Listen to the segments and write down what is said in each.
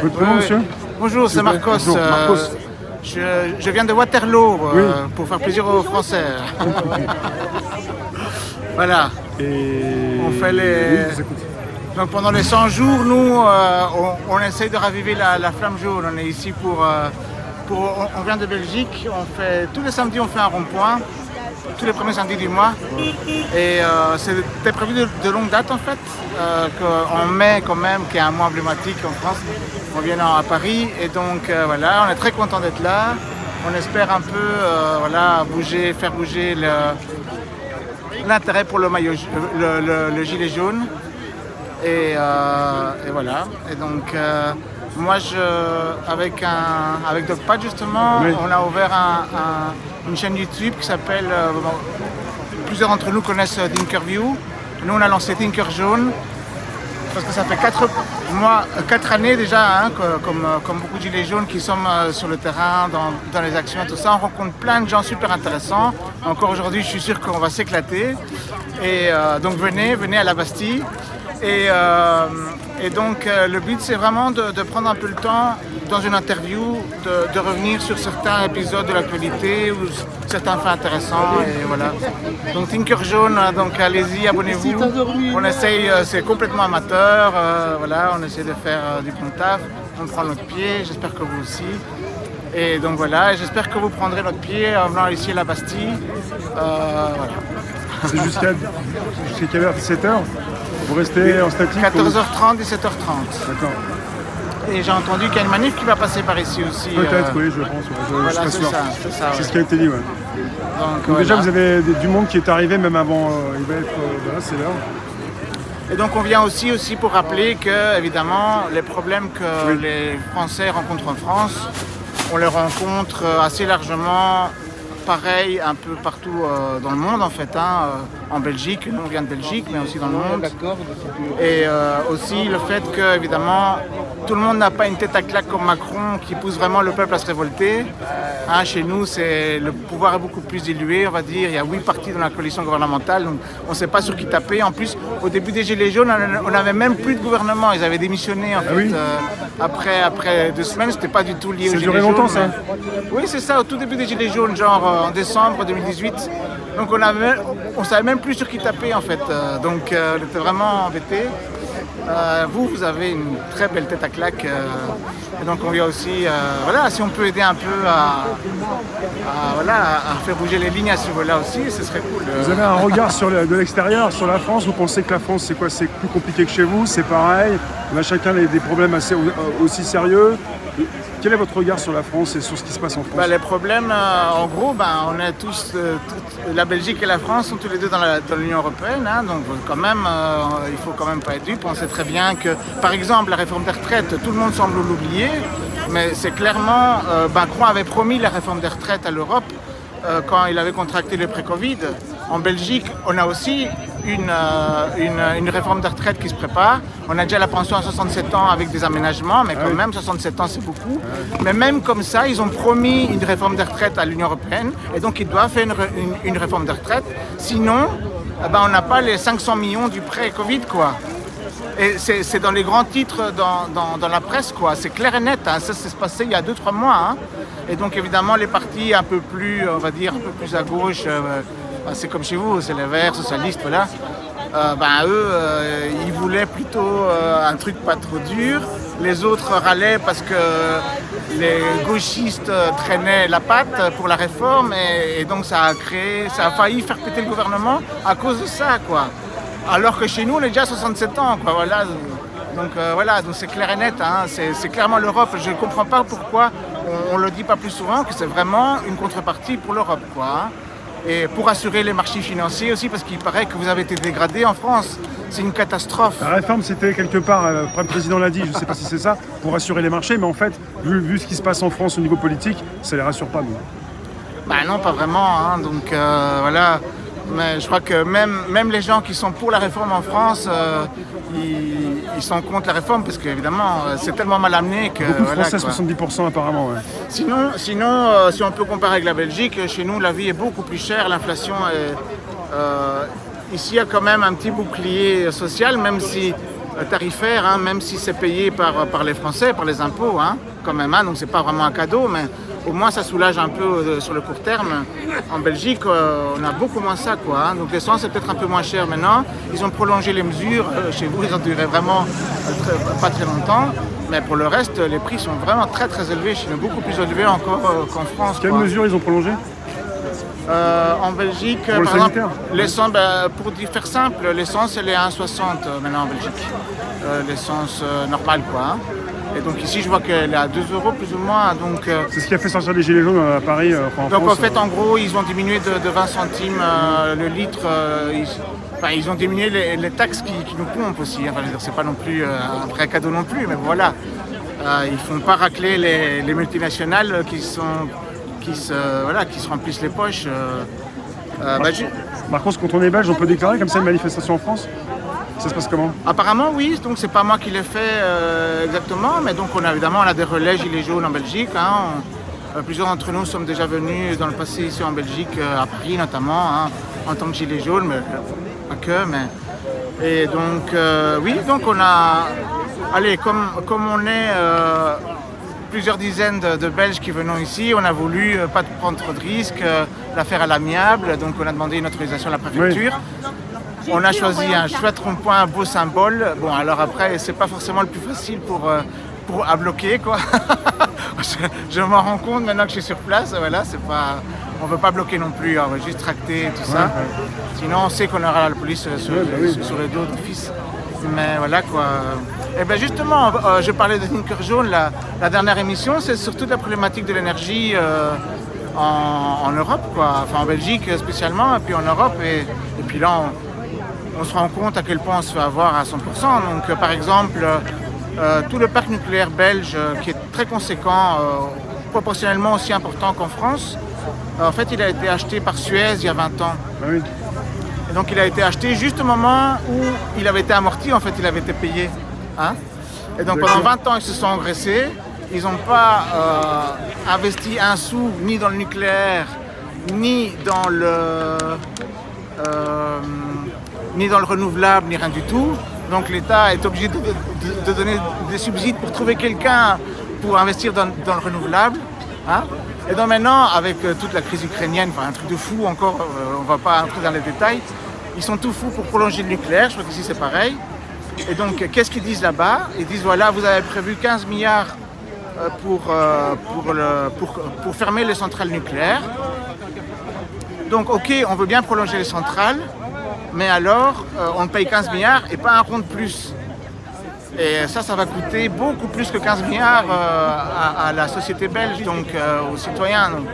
Votre prénom, monsieur? Bonjour, c'est Marcos. Bonjour, Marcos. Je viens de Waterloo Oui. pour faire plaisir aux Français. Voilà. Et... On fait les... Oui, je vous écoute. Donc pendant les 100 jours, nous, on essaye de raviver la flamme jaune. On est ici on vient de Belgique. Tous les samedis, on fait un rond-point. Tous les premiers samedis du mois. Et c'était prévu de longue date en fait, qu'en mai quand même, qui est un mois emblématique en France, on vient à Paris. Et donc voilà, on est très content d'être là. On espère un peu faire bouger l'intérêt pour le maillot, le gilet jaune. Et voilà. Et donc moi, avec DocPad justement, Oui. on a ouvert une chaîne YouTube qui s'appelle, plusieurs d'entre nous connaissent Thinkerview. Nous, on a lancé Thinker Jaune parce que ça fait 4 années déjà, hein, comme beaucoup de gilets jaunes qui sont sur le terrain, dans les actions et tout ça. On rencontre plein de gens super intéressants. Encore aujourd'hui, je suis sûr qu'on va s'éclater. Et donc venez à la Bastille. Et donc le but c'est vraiment de prendre un peu le temps dans une interview de revenir sur certains épisodes de l'actualité ou certains faits intéressants et voilà. Donc Thinker Jaune, donc allez-y, abonnez-vous. On essaye, c'est complètement amateur, voilà, on essaie de faire du bon taf, on prend notre pied, j'espère que vous aussi. Et donc voilà, j'espère que vous prendrez notre pied en venant ici à la Bastille. Voilà. C'est jusqu'à quelle heure? 17h? Vous restez en statique? 14h30, 17h30. D'accord. Et j'ai entendu qu'il y a une manif qui va passer par ici aussi. Peut-être, oui, je pense. Je Voilà, suis pas c'est sûr. ça. C'est C'est ce qui a été dit, ouais. Donc, Donc déjà, voilà. vous avez du monde qui est arrivé même avant. Il va être... voilà, c'est l'heure. Et donc on vient aussi pour rappeler que, évidemment, les problèmes que Oui. les Français rencontrent en France, on les rencontre assez largement, pareil, un peu partout dans le monde en fait, hein, en Belgique, nous on vient de Belgique, mais aussi dans le monde. Et aussi le fait que, évidemment, tout le monde n'a pas une tête à claque comme Macron qui pousse vraiment le peuple à se révolter. Hein, chez nous, le pouvoir est beaucoup plus dilué, on va dire. Il y a 8 partis dans la coalition gouvernementale, donc on ne sait pas sur qui taper. En plus, au début des Gilets jaunes, on n'avait même plus de gouvernement. Ils avaient démissionné en fait. oui Après 2 semaines, c'était pas du tout lié aux Ça Gilets durait jaunes. longtemps, ça? Oui, c'est ça, au tout début des Gilets jaunes, genre en décembre 2018. Donc on savait même plus sur qui taper en fait. Donc on était vraiment embêtés. Vous avez une très belle tête à claque. Et donc on vient aussi, voilà, si on peut aider un peu à faire bouger les lignes à ce niveau-là aussi, ce serait cool. Vous avez un regard de l'extérieur sur la France. Vous pensez que la France, c'est quoi? C'est plus compliqué que chez vous? C'est pareil? On a chacun des problèmes aussi sérieux. Quel est votre regard sur la France et sur ce qui se passe en France? Les problèmes, en gros, on est tous, la Belgique et la France sont tous les deux dans l'Union européenne, hein, donc quand même, il faut quand même pas être dupe. On sait très bien que, par exemple, la réforme des retraites, tout le monde semble l'oublier, mais c'est clairement, Macron avait promis la réforme des retraites à l'Europe quand il avait contracté le pré-Covid. En Belgique, on a aussi une réforme de retraite qui se prépare. On a déjà la pension à 67 ans avec des aménagements, mais quand même, 67 ans, c'est beaucoup. Mais même comme ça, ils ont promis une réforme de retraite à l'Union européenne, et donc ils doivent faire une réforme de retraite. Sinon, on n'a pas les 500 millions du pré-Covid, quoi. Et c'est dans les grands titres dans la presse, quoi. C'est clair et net, hein. Ça s'est passé il y a 2-3 mois. Hein. Et donc, évidemment, les partis un peu plus, on va dire, un peu plus à gauche, c'est comme chez vous, c'est les Verts, socialistes, voilà. Eux, ils voulaient plutôt un truc pas trop dur. Les autres râlaient parce que les gauchistes traînaient la patte pour la réforme et donc ça a failli faire péter le gouvernement à cause de ça, quoi. Alors que chez nous, on est déjà à 67 ans, quoi, voilà. Donc voilà, donc c'est clair et net, hein. C'est clairement l'Europe. Je ne comprends pas pourquoi on ne le dit pas plus souvent, que c'est vraiment une contrepartie pour l'Europe, quoi, hein. Et pour assurer les marchés financiers aussi, parce qu'il paraît que vous avez été dégradé en France. C'est une catastrophe. La réforme, c'était quelque part, le président l'a dit, je ne sais pas si c'est ça, pour rassurer les marchés, mais en fait, vu ce qui se passe en France au niveau politique, ça ne les rassure pas, nous. Non, pas vraiment, hein. Donc voilà. Mais je crois que même les gens qui sont pour la réforme en France, ils sont contre la réforme parce qu'évidemment, c'est tellement mal amené que... Beaucoup de voilà, Français, quoi. 70% apparemment, ouais. Sinon, si on peut comparer avec la Belgique, chez nous, la vie est beaucoup plus chère, l'inflation est... ici, il y a quand même un petit bouclier social, même si tarifaire, hein, même si c'est payé par les Français, par les impôts, hein, quand même. Hein, donc c'est pas vraiment un cadeau, mais au moins ça soulage un peu sur le court terme. En Belgique, on a beaucoup moins ça, quoi. Hein, donc l'essence est peut-être un peu moins cher maintenant. Ils ont prolongé les mesures. Chez vous, ils ont duré vraiment pas très longtemps. Mais pour le reste, les prix sont vraiment très très élevés. Chez nous, beaucoup plus élevés encore qu'en France. Quelles mesures ils ont prolongé? En Belgique, pour par exemple, l'essence, pour faire simple, l'essence elle est à 1,60 maintenant en Belgique. L'essence normale, quoi. Hein. Et donc ici, je vois qu'elle est à 2 € plus ou moins. Donc, c'est ce qui a fait sortir les gilets jaunes à Paris. En donc France, en fait, en gros, ils ont diminué de 20 centimes le litre. Ils ont diminué les taxes qui nous pompent aussi. Enfin, c'est pas non plus un vrai cadeau non plus, mais voilà. Ils font pas racler les multinationales qui se remplissent les poches. Par contre, quand on est belge, on peut déclarer comme ça une manifestation en France? Ça se passe comment? Apparemment, oui. Donc, c'est pas moi qui l'ai fait exactement, mais donc on a des relais gilets jaunes en Belgique. Hein. Plusieurs d'entre nous sommes déjà venus dans le passé ici en Belgique, à Paris notamment, hein, en tant que gilets jaunes, mais pas que. Et donc, oui, donc on a... Allez, comme on est plusieurs dizaines de Belges qui venons ici, on a voulu pas prendre trop de risques, la faire à l'amiable, donc on a demandé une autorisation à la préfecture. Oui. On a choisi un chouette rond-point, un beau symbole. Bon, alors après, c'est pas forcément le plus facile à bloquer, quoi. je m'en rends compte maintenant que je suis sur place. Voilà, c'est pas... On ne veut pas bloquer non plus, on veut juste tracter et tout ça. Ouais. Sinon, on sait qu'on aura la police sur le dos d'office. Mais voilà, quoi. Et bien justement, je parlais de Tinker Jaune, la dernière émission, c'est surtout la problématique de l'énergie en Europe, quoi. Enfin, en Belgique spécialement, et puis en Europe. Et puis là, on se rend compte à quel point on se fait avoir à 100%. Donc, par exemple, tout le parc nucléaire belge, qui est très conséquent, proportionnellement aussi important qu'en France, en fait, il a été acheté par Suez il y a 20 ans. Ah oui. Et donc, il a été acheté juste au moment où il avait été amorti, en fait, il avait été payé. Hein. Et donc, pendant 20 ans, ils se sont engraissés. Ils n'ont pas investi un sou, ni dans le nucléaire, ni dans le renouvelable, ni rien du tout. Donc l'État est obligé de donner des subsides pour trouver quelqu'un pour investir dans le renouvelable. Hein. Et donc maintenant, avec toute la crise ukrainienne, enfin un truc de fou encore, on ne va pas entrer dans les détails, ils sont tout fous pour prolonger le nucléaire, je crois qu'ici c'est pareil. Et donc qu'est-ce qu'ils disent là-bas? Ils disent voilà, vous avez prévu 15 milliards pour fermer les centrales nucléaires. Donc ok, on veut bien prolonger les centrales, mais alors on paye 15 milliards et pas un rond de plus. Et ça va coûter beaucoup plus que 15 milliards à la société belge, donc aux citoyens, donc,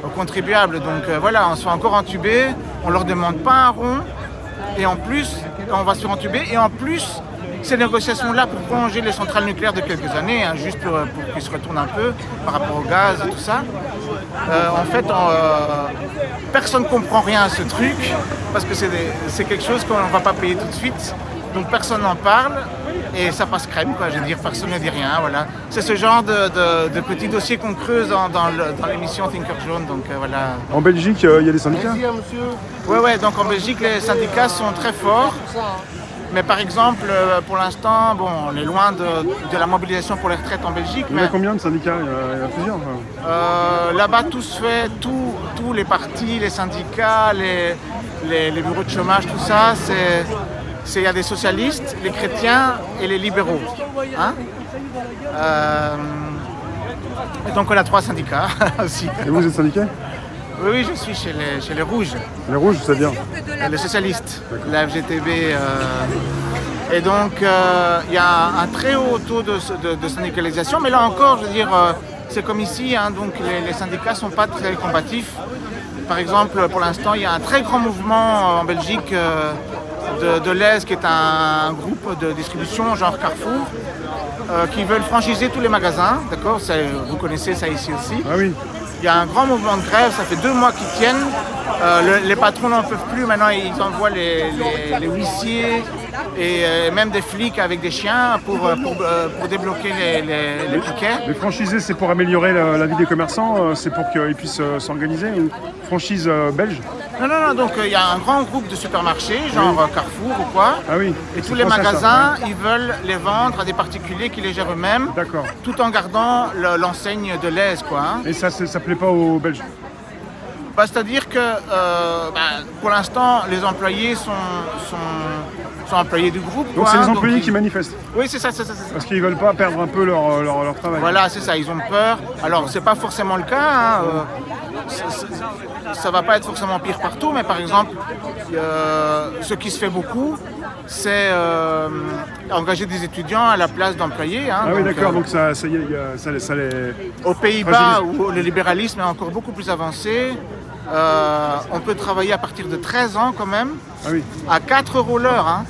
aux contribuables. Donc voilà, on se fait encore entuber, on leur demande pas un rond, et en plus, on va se faire entuber, et en plus, ces négociations-là pour prolonger les centrales nucléaires de quelques années, hein, juste pour qu'ils se retournent un peu par rapport au gaz et tout ça. En fait, personne ne comprend rien à ce truc, parce que c'est quelque chose qu'on ne va pas payer tout de suite. Donc personne n'en parle, et ça passe crème, quoi. Je veux dire, personne ne dit rien, voilà. C'est ce genre de petits dossiers qu'on creuse dans l'émission Tinker Jaune, donc voilà. En Belgique, il y a des syndicats? Ouais, donc en Belgique, les syndicats sont très forts. Mais par exemple, pour l'instant, bon, on est loin de la mobilisation pour les retraites en Belgique. Il y a combien de syndicats? Il y a plusieurs. Là-bas, tout se fait, tous les partis, les syndicats, les bureaux de chômage, tout ça, il y a des socialistes, les chrétiens et les libéraux. Hein. Et donc on a 3 syndicats aussi. Et vous êtes syndiqué? Oui, je suis chez les Rouges. Les Rouges, c'est-à-dire? Les socialistes, la FGTB. Et donc, il y a un très haut taux de syndicalisation. Mais là encore, je veux dire, c'est comme ici, hein, donc les syndicats ne sont pas très combatifs. Par exemple, pour l'instant, il y a un très grand mouvement en Belgique de l'ES, qui est un groupe de distribution, genre Carrefour, qui veulent franchiser tous les magasins. D'accord, vous connaissez ça ici aussi. Ah oui. Il y a un grand mouvement de grève, ça fait 2 mois qu'ils tiennent. Les patrons n'en peuvent plus, maintenant ils envoient les huissiers et même des flics avec des chiens pour débloquer les piquets. Les franchisés, c'est pour améliorer la vie des commerçants, c'est pour qu'ils puissent s'organiser? Ou franchise belge? Non, donc il y a un grand groupe de supermarchés, genre Carrefour ou quoi. Ah oui. Et tous les magasins, ils veulent les vendre à des particuliers qui les gèrent eux-mêmes. D'accord. Tout en gardant l'enseigne de l'Aise, quoi. Hein. Et ça plaît pas aux Belges? C'est-à-dire que pour l'instant, les employés sont employés du groupe. Donc quoi, c'est les hein, employés qui manifestent? Oui, c'est ça. Parce qu'ils veulent pas perdre un peu leur travail. Voilà, c'est ça, ils ont peur. Alors, c'est pas forcément le cas. Hein, ça va pas être forcément pire partout, mais par exemple, ce qui se fait beaucoup, c'est engager des étudiants à la place d'employés. Hein, ah oui, d'accord, donc ça les... Aux Pays-Bas, où le libéralisme est encore beaucoup plus avancé, on peut travailler à partir de 13 ans quand même, ah oui. à 4 € l'heure. Hein.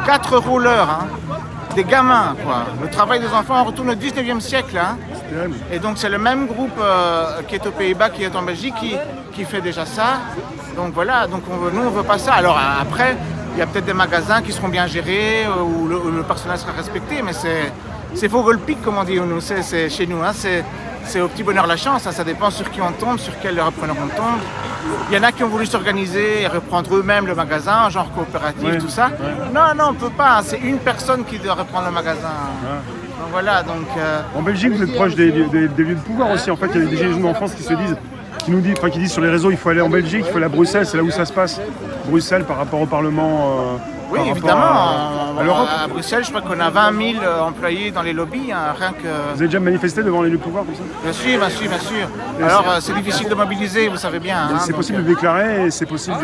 4 € l'heure, hein. Des gamins, quoi. Le travail des enfants, on retourne au 19e siècle. Hein. Et donc c'est le même groupe qui est aux Pays-Bas, qui est en Belgique, qui fait déjà ça. Donc voilà, donc nous on veut pas ça. Alors après, il y a peut-être des magasins qui seront bien gérés, où le personnel sera respecté, mais c'est Vogelpick, comme on dit nous, c'est chez nous. Hein. C'est au petit bonheur la chance, hein. Ça dépend sur qui on tombe, sur quel repreneur on tombe. Il y en a qui ont voulu s'organiser et reprendre eux-mêmes le magasin, genre coopératif, oui. tout ça. Ouais. Non, on ne peut pas. C'est une personne qui doit reprendre le magasin. Ouais. Donc voilà. Donc, En Belgique, vous êtes proche des lieux de pouvoir aussi. En fait, il y a des jeunes en France qui disent sur les réseaux, il faut aller en Belgique, il faut aller à Bruxelles, c'est là où ça se passe. Bruxelles par rapport au Parlement. Oui, évidemment. À Bruxelles, je crois qu'on a 20 000 employés dans les lobbies, hein, rien que... Vous avez déjà manifesté devant les lieux de pouvoir comme ça? Bien sûr. Alors, c'est difficile de mobiliser, vous savez bien. Hein, c'est possible de déclarer et c'est possible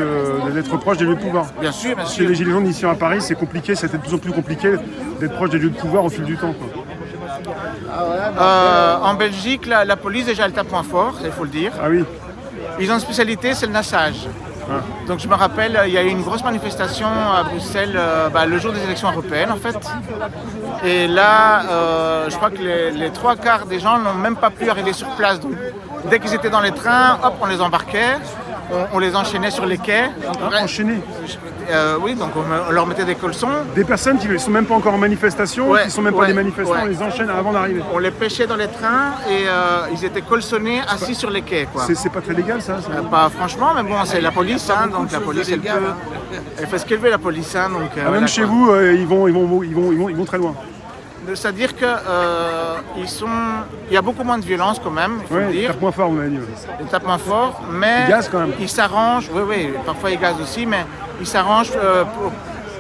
d'être proche des lieux de pouvoir. Bien sûr. Chez les Gilets jaunes ici à Paris, c'est compliqué, c'était de plus en plus compliqué d'être proche des lieux de pouvoir au fil du temps. En Belgique, la police, déjà, elle tape point fort, il faut le dire. Ah oui. Ils ont une spécialité, c'est le nassage. Donc je me rappelle, il y a eu une grosse manifestation à Bruxelles le jour des élections européennes en fait. Et là, je crois que les 3/4 des gens n'ont même pas pu arriver sur place. Donc, dès qu'ils étaient dans les trains, hop, on les embarquait, on les enchaînait sur les quais. Enchaînés? Oui, donc on leur mettait des colsons. Des personnes qui ne sont même pas encore en manifestation, qui ne sont même pas des manifestants, on les enchaîne avant d'arriver. On les pêchait dans les trains et ils étaient colsonnés assis sur les quais. C'est pas très légal ça? Pas franchement, mais bon, c'est la police, hein, donc la police elle fait ce qu'elle veut, la police. Hein, donc, même voilà, chez vous, ils vont très loin. C'est-à-dire que il y a beaucoup moins de violence quand même, il faut le dire. Ils tapent moins fort, on m'a dit. Ils tapent moins fort, mais ils gazent quand même. Ils s'arrangent, oui, parfois ils gazent aussi, mais ils s'arrangent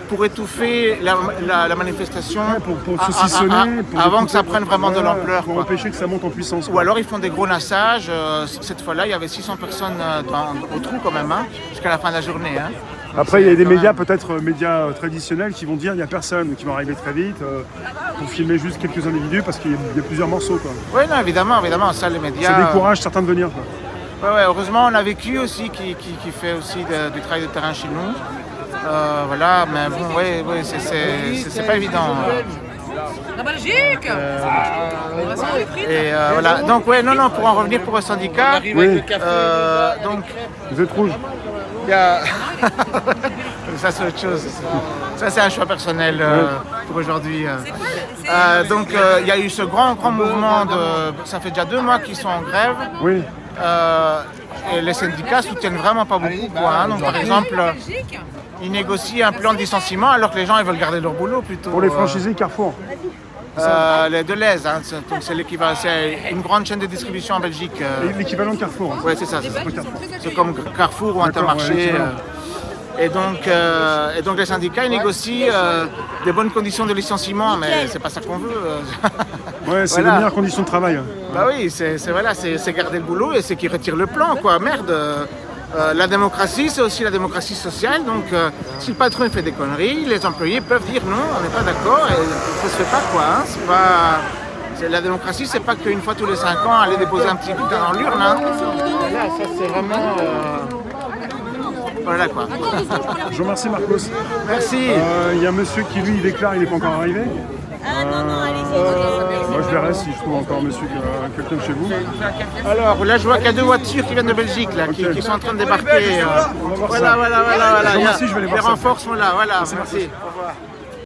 pour étouffer la manifestation, pour saucissonner, avant que ça prenne vraiment de l'ampleur. Pour empêcher que ça monte en puissance. Ou alors ils font des gros nassages. Cette fois-là, il y avait 600 personnes au trou quand même, hein, jusqu'à la fin de la journée. Hein. Après, il y a des médias, peut-être médias traditionnels, qui vont dire qu'il n'y a personne, qui vont arriver très vite pour filmer juste quelques individus parce qu'il y a plusieurs morceaux. Oui, non, évidemment, ça, les médias... Ça décourage certains de venir. Oui, heureusement, on a vécu aussi, qui fait aussi du travail de terrain chez nous. Voilà, mais bon, oui, c'est pas évident. La Belgique Et voilà, donc pour en revenir pour le syndicat, donc... Vous êtes rouge. Ça c'est autre chose. Ça c'est un choix personnel pour aujourd'hui. Donc il y a eu ce grand mouvement ça fait déjà 2 mois qu'ils sont en grève. Oui. Et les syndicats soutiennent vraiment pas beaucoup. Hein. Donc par exemple, ils négocient un plan de licenciement alors que les gens ils veulent garder leur boulot plutôt. Pour les franchisés Carrefour. Les de l'Aise, hein. C'est l'équivalent, c'est une grande chaîne de distribution en Belgique. L'équivalent de Carrefour. Oui, c'est ça. C'est comme Carrefour ou Intermarché. Et donc les syndicats ils négocient des bonnes conditions de licenciement, mais c'est pas ça qu'on veut. Ouais, c'est les meilleures conditions de travail. Bah oui, c'est garder le boulot et c'est qu'ils retirent le plan, quoi. Merde. La démocratie, c'est aussi la démocratie sociale. Donc, si le patron fait des conneries, les employés peuvent dire non, on n'est pas d'accord et ça se fait pas, quoi. Hein. La démocratie, c'est pas qu'une fois tous les 5 ans aller déposer un petit bulletin dans l'urne. Hein. Là, ça c'est vraiment. Voilà quoi. Je vous remercie Marcos. Merci. Il y a un monsieur qui lui déclare, il n'est pas encore arrivé. Moi je verrai si je trouve encore quelqu'un de chez vous. Alors là je vois qu'il y a 2 voitures qui viennent de Belgique là, qui sont en train de débarquer. Voilà. Merci, je vais aller voir les renforts sont là, voilà. Merci. Au revoir.